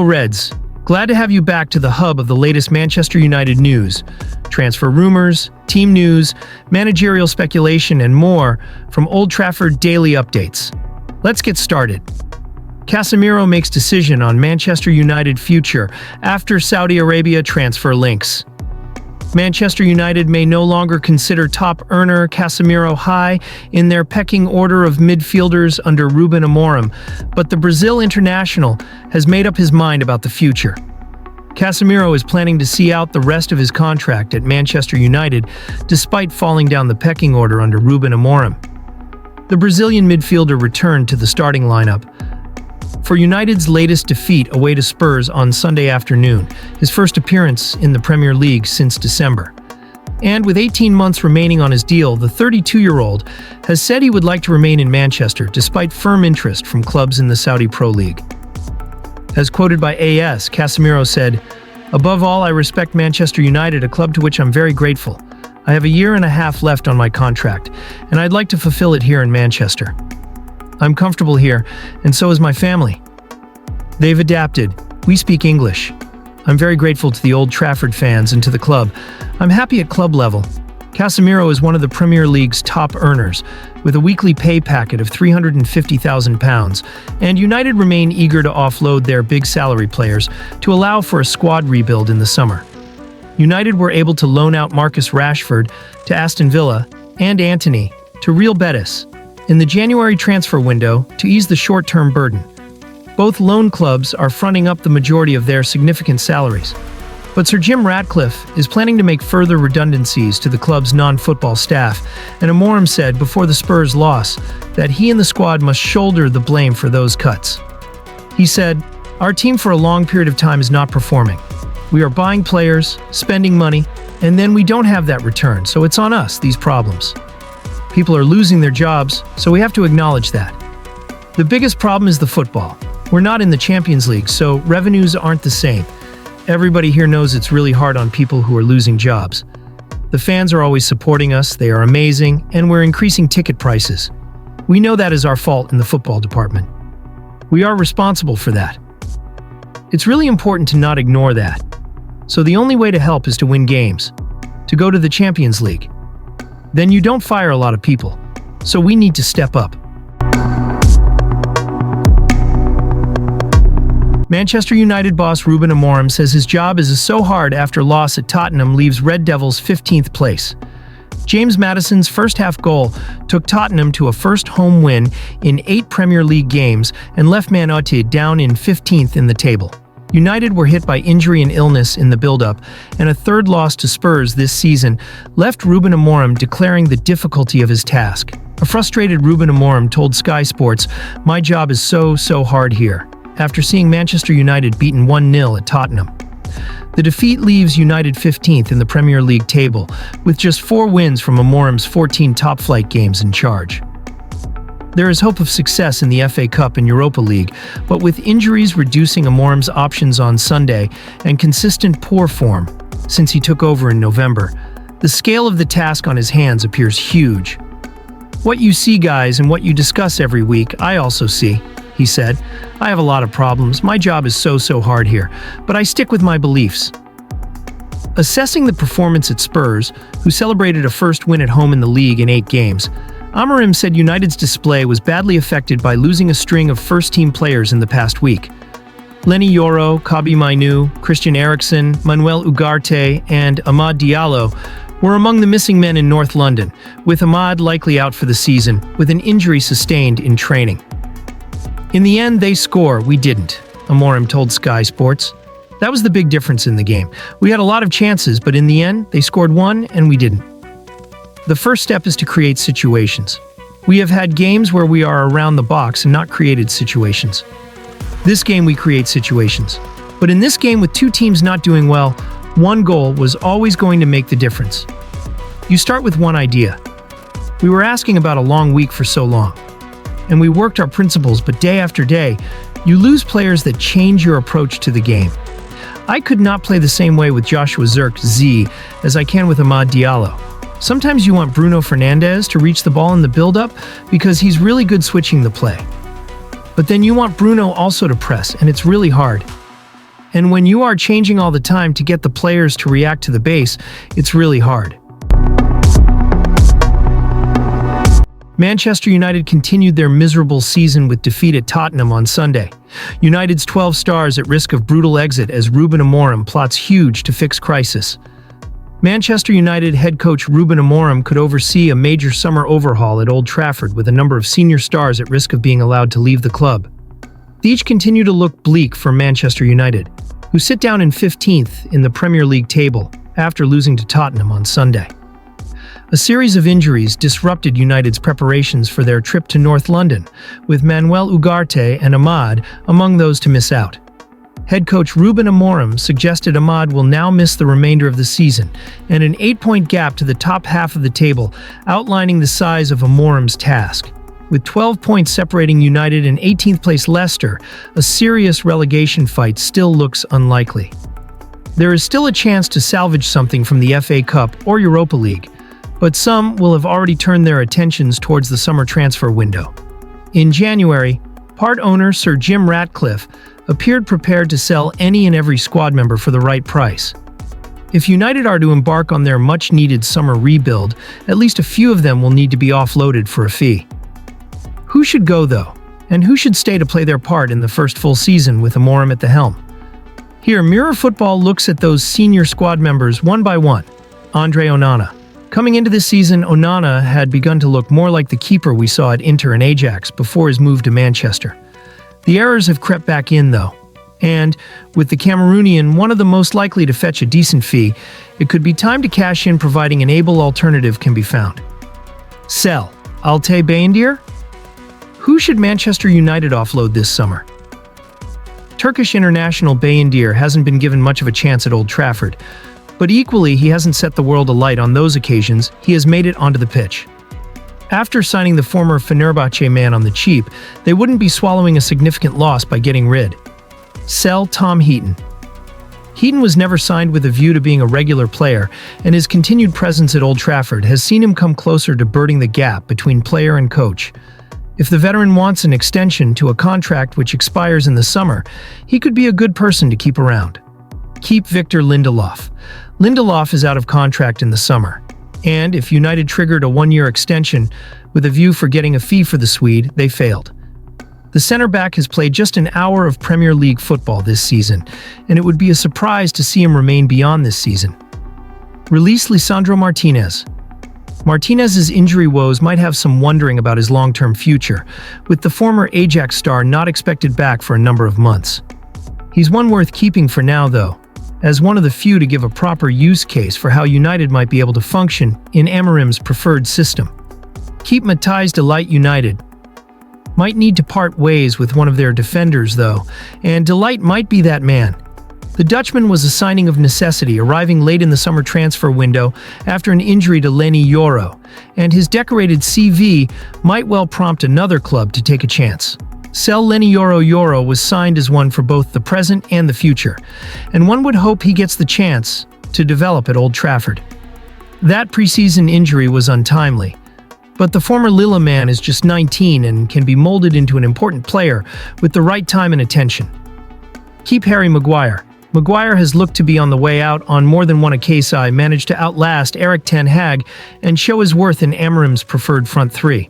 Reds. Glad to have you back to the hub of the latest Manchester United news. Transfer rumors, team news, managerial speculation, and more from Old Trafford daily updates. Let's get started. Casemiro makes decision on Manchester United future after Saudi Arabia transfer links. Manchester United may no longer consider top earner Casemiro high in their pecking order of midfielders under Ruben Amorim, but the Brazil international has made up his mind about the future. Casemiro is planning to see out the rest of his contract at Manchester United, despite falling down the pecking order under Ruben Amorim. The Brazilian midfielder returned to the starting lineup for United's latest defeat away to Spurs on Sunday afternoon, his first appearance in the Premier League since December. And with 18 months remaining on his deal, the 32-year-old has said he would like to remain in Manchester despite firm interest from clubs in the Saudi Pro League. As quoted by AS, Casemiro said, "Above all, I respect Manchester United, a club to which I'm very grateful. I have a year and a half left on my contract, and I'd like to fulfill it here in Manchester. I'm comfortable here, and so is my family. They've adapted. We speak English. I'm very grateful to the Old Trafford fans and to the club. I'm happy at club level." Casemiro is one of the Premier League's top earners, with a weekly pay packet of £350,000, and United remain eager to offload their big salary players to allow for a squad rebuild in the summer. United were able to loan out Marcus Rashford to Aston Villa and Antony to Real Betis in the January transfer window to ease the short-term burden. Both loan clubs are fronting up the majority of their significant salaries. But Sir Jim Ratcliffe is planning to make further redundancies to the club's non-football staff, and Amorim said before the Spurs loss that he and the squad must shoulder the blame for those cuts. He said, "Our team for a long period of time is not performing. We are buying players, spending money, and then we don't have that return, so it's on us, these problems. People are losing their jobs, so we have to acknowledge that. The biggest problem is the football. We're not in the Champions League, so revenues aren't the same. Everybody here knows it's really hard on people who are losing jobs. The fans are always supporting us, they are amazing, and we're increasing ticket prices. We know that is our fault in the football department. We are responsible for that. It's really important to not ignore that. So the only way to help is to win games, to go to the Champions League. Then you don't fire a lot of people. So we need to step up." Manchester United boss Ruben Amorim says his job is so hard after loss at Tottenham leaves Red Devils 15th place. James Maddison's first-half goal took Tottenham to a first home win in 8 Premier League games and left Man United down in 15th in the table. United were hit by injury and illness in the build-up, and a third loss to Spurs this season left Ruben Amorim declaring the difficulty of his task. A frustrated Ruben Amorim told Sky Sports, "My job is so hard here," after seeing Manchester United beaten 1-0 at Tottenham. The defeat leaves United 15th in the Premier League table, with just 4 wins from Amorim's 14 top-flight games in charge. There is hope of success in the FA Cup and Europa League, but with injuries reducing Amorim's options on Sunday and consistent poor form since he took over in November, the scale of the task on his hands appears huge. "What you see, guys, and what you discuss every week, I also see," he said. "I have a lot of problems. My job is so hard here, but I stick with my beliefs." Assessing the performance at Spurs, who celebrated a first win at home in the league in 8 games, Amorim said United's display was badly affected by losing a string of first-team players in the past week. Lenny Yoro, Kobbie Mainoo, Christian Eriksen, Manuel Ugarte, and Amad Diallo were among the missing men in North London, with Amad likely out for the season, with an injury sustained in training. "In the end, they score, we didn't," Amorim told Sky Sports. "That was the big difference in the game. We had a lot of chances, but in the end, they scored 1 and we didn't. The first step is to create situations. We have had games where we are around the box and not created situations. This game we create situations. But in this game with 2 teams not doing well, 1 goal was always going to make the difference. You start with one idea. We were asking about a long week for so long. And we worked our principles, but day after day, you lose players that change your approach to the game. I could not play the same way with Joshua Zirkzee as I can with Amad Diallo. Sometimes you want Bruno Fernandes to reach the ball in the build-up because he's really good switching the play. But then you want Bruno also to press, and it's really hard. And when you are changing all the time to get the players to react to the base, it's really hard. Manchester United continued their miserable season with defeat at Tottenham on Sunday. United's 12 stars at risk of brutal exit as Ruben Amorim plots huge to fix crisis. Manchester United head coach Ruben Amorim could oversee a major summer overhaul at Old Trafford with a number of senior stars at risk of being allowed to leave the club. These continue to look bleak for Manchester United, who sit down in 15th in the Premier League table after losing to Tottenham on Sunday. A series of injuries disrupted United's preparations for their trip to North London, with Manuel Ugarte and Ahmad among those to miss out. Head coach Ruben Amorim suggested Ahmad will now miss the remainder of the season, and an 8-point gap to the top half of the table, outlining the size of Amorim's task. With 12 points separating United and 18th place Leicester, a serious relegation fight still looks unlikely. There is still a chance to salvage something from the FA Cup or Europa League, but some will have already turned their attentions towards the summer transfer window. In January, part owner Sir Jim Ratcliffe appeared prepared to sell any and every squad member for the right price. If United are to embark on their much-needed summer rebuild, at least a few of them will need to be offloaded for a fee. Who should go, though? And who should stay to play their part in the first full season with Amorim at the helm? Here, Mirror Football looks at those senior squad members one by one. Andre Onana. Coming into this season, Onana had begun to look more like the keeper we saw at Inter and Ajax before his move to Manchester. The errors have crept back in, though, and, with the Cameroonian one of the most likely to fetch a decent fee, it could be time to cash in providing an able alternative can be found. Sell. Altay Bayindir? Who should Manchester United offload this summer? Turkish international Bayindir hasn't been given much of a chance at Old Trafford, but equally he hasn't set the world alight on those occasions he has made it onto the pitch. After signing the former Fenerbahce man on the cheap, they wouldn't be swallowing a significant loss by getting rid. Sell Tom Heaton. Heaton was never signed with a view to being a regular player, and his continued presence at Old Trafford has seen him come closer to birding the gap between player and coach. If the veteran wants an extension to a contract which expires in the summer, he could be a good person to keep around. Keep Victor Lindelof. Lindelof is out of contract in the summer, and if United triggered a one-year extension with a view for getting a fee for the Swede, they failed. The center-back has played just an hour of Premier League football this season, and it would be a surprise to see him remain beyond this season. Release Lisandro Martinez. Martinez's injury woes might have some wondering about his long-term future, with the former Ajax star not expected back for a number of months. He's one worth keeping for now, though, as one of the few to give a proper use case for how United might be able to function in Amorim's preferred system. Keep Matthijs de Ligt. United might need to part ways with one of their defenders, though, and de Ligt might be that man. The Dutchman was a signing of necessity, arriving late in the summer transfer window after an injury to Leny Yoro, and his decorated CV might well prompt another club to take a chance. Sell Leny Yoro. Yoro was signed as one for both the present and the future, and one would hope he gets the chance to develop at Old Trafford. That preseason injury was untimely, but the former Lille man is just 19 and can be molded into an important player with the right time and attention. Keep Harry Maguire. Maguire has looked to be on the way out on more than one occasion, managed to outlast Erik ten Hag and show his worth in Amorim's preferred front three.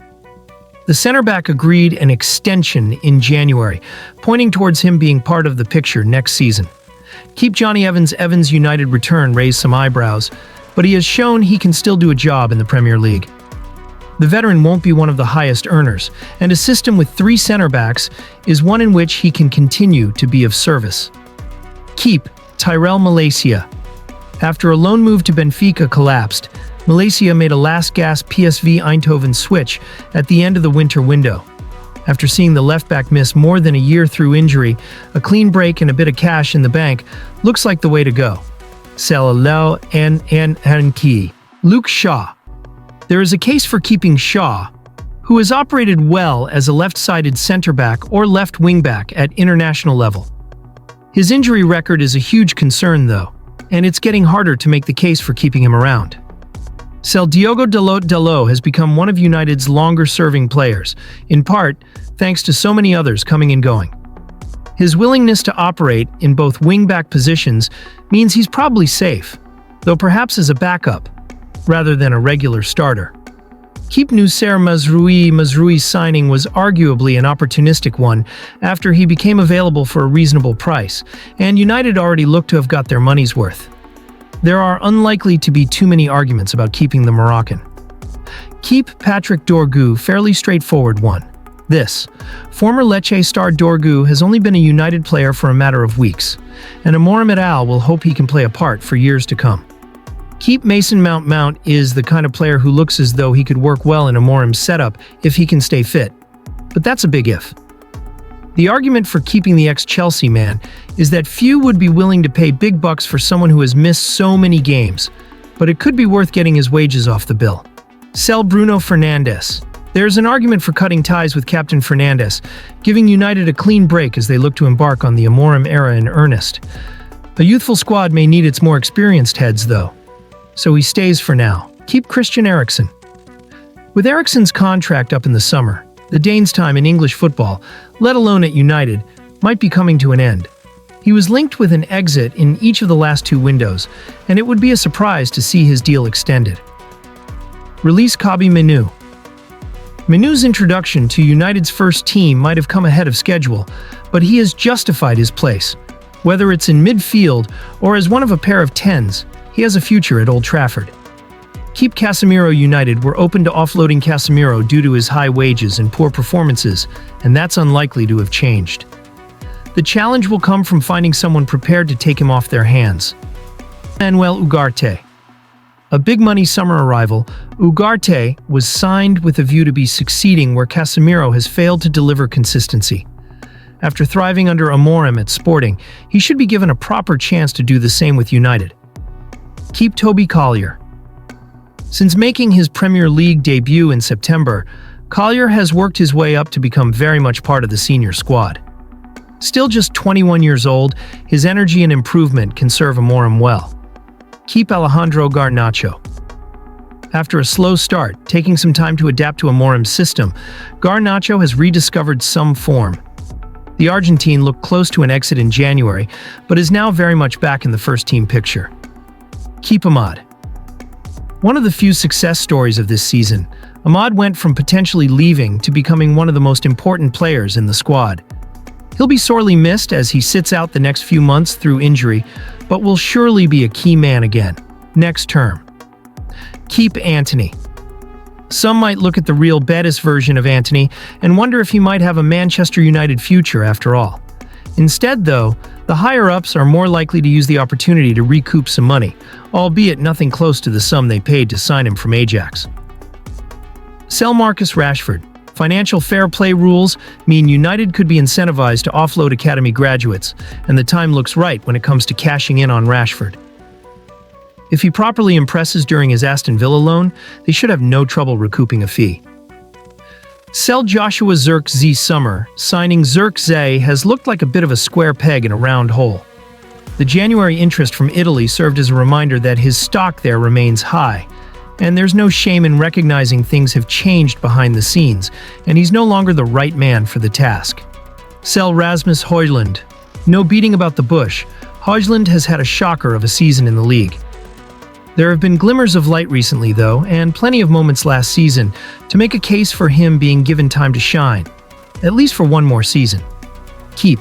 The center-back agreed an extension in January, pointing towards him being part of the picture next season. Keep Johnny Evans. Evans' United return raised some eyebrows, but he has shown he can still do a job in the Premier League. The veteran won't be one of the highest earners, and a system with 3 center-backs is one in which he can continue to be of service. Keep Tyrell Malacia. After a loan move to Benfica collapsed, Malacia made a last-gasp PSV Eindhoven switch at the end of the winter window. After seeing the left-back miss more than a year through injury, a clean break and a bit of cash in the bank looks like the way to go. Sell Alou and Key. Luke Shaw. There is a case for keeping Shaw, who has operated well as a left-sided center-back or left wing-back at international level. His injury record is a huge concern, though, and it's getting harder to make the case for keeping him around. Sell Diogo Dalot. Dalot has become one of United's longer-serving players, in part thanks to so many others coming and going. His willingness to operate in both wing-back positions means he's probably safe, though perhaps as a backup, rather than a regular starter. Keep Noussair Mazroui's signing was arguably an opportunistic one after he became available for a reasonable price, and United already looked to have got their money's worth. There are unlikely to be too many arguments about keeping the Moroccan. Keep Patrick Dorgu, fairly straightforward one. This, former Lecce star Dorgu has only been a United player for a matter of weeks, and Amorim et al. Will hope he can play a part for years to come. Keep Mason Mount is the kind of player who looks as though he could work well in Amorim's setup if he can stay fit. But that's a big if. The argument for keeping the ex-Chelsea man is that few would be willing to pay big bucks for someone who has missed so many games, but it could be worth getting his wages off the bill. Sell Bruno Fernandes. There's an argument for cutting ties with Captain Fernandes, giving United a clean break as they look to embark on the Amorim era in earnest. A youthful squad may need its more experienced heads, though, so he stays for now. Keep Christian Eriksen. With Eriksen's contract up in the summer, the Dane's time in English football, let alone at United, might be coming to an end. He was linked with an exit in each of the last 2 windows, and it would be a surprise to see his deal extended. Release Kobbie Mainoo. Mainoo's introduction to United's first team might have come ahead of schedule, but he has justified his place. Whether it's in midfield or as one of a pair of 10s, he has a future at Old Trafford. Keep Casemiro. United were open to offloading Casemiro due to his high wages and poor performances, and that's unlikely to have changed. The challenge will come from finding someone prepared to take him off their hands. Manuel Ugarte. A big-money summer arrival, Ugarte was signed with a view to be succeeding where Casemiro has failed to deliver consistency. After thriving under Amorim at Sporting, he should be given a proper chance to do the same with United. Keep Toby Collier. Since making his Premier League debut in September, Collier has worked his way up to become very much part of the senior squad. Still just 21 years old, his energy and improvement can serve Amorim well. Keep Alejandro Garnacho. After a slow start, taking some time to adapt to Amorim's system, Garnacho has rediscovered some form. The Argentine looked close to an exit in January, but is now very much back in the first-team picture. Keep Ahmad. One of the few success stories of this season, Ahmad went from potentially leaving to becoming one of the most important players in the squad. He'll be sorely missed as he sits out the next few months through injury, but will surely be a key man again, next term. Keep Antony. Some might look at the Real Betis version of Antony and wonder if he might have a Manchester United future after all. Instead, though, the higher-ups are more likely to use the opportunity to recoup some money, albeit nothing close to the sum they paid to sign him from Ajax. Sell Marcus Rashford. Financial fair play rules mean United could be incentivized to offload academy graduates, and the time looks right when it comes to cashing in on Rashford. If he properly impresses during his Aston Villa loan, they should have no trouble recouping a fee. Sell Joshua Zirkzee. Summer signing Zirkzee has looked like a bit of a square peg in a round hole. The January interest from Italy served as a reminder that his stock there remains high, and there's no shame in recognizing things have changed behind the scenes, and he's no longer the right man for the task. Sell Rasmus Højlund. No beating about the bush, Højlund has had a shocker of a season in the league. There have been glimmers of light recently, though, and plenty of moments last season to make a case for him being given time to shine, at least for one more season. Keep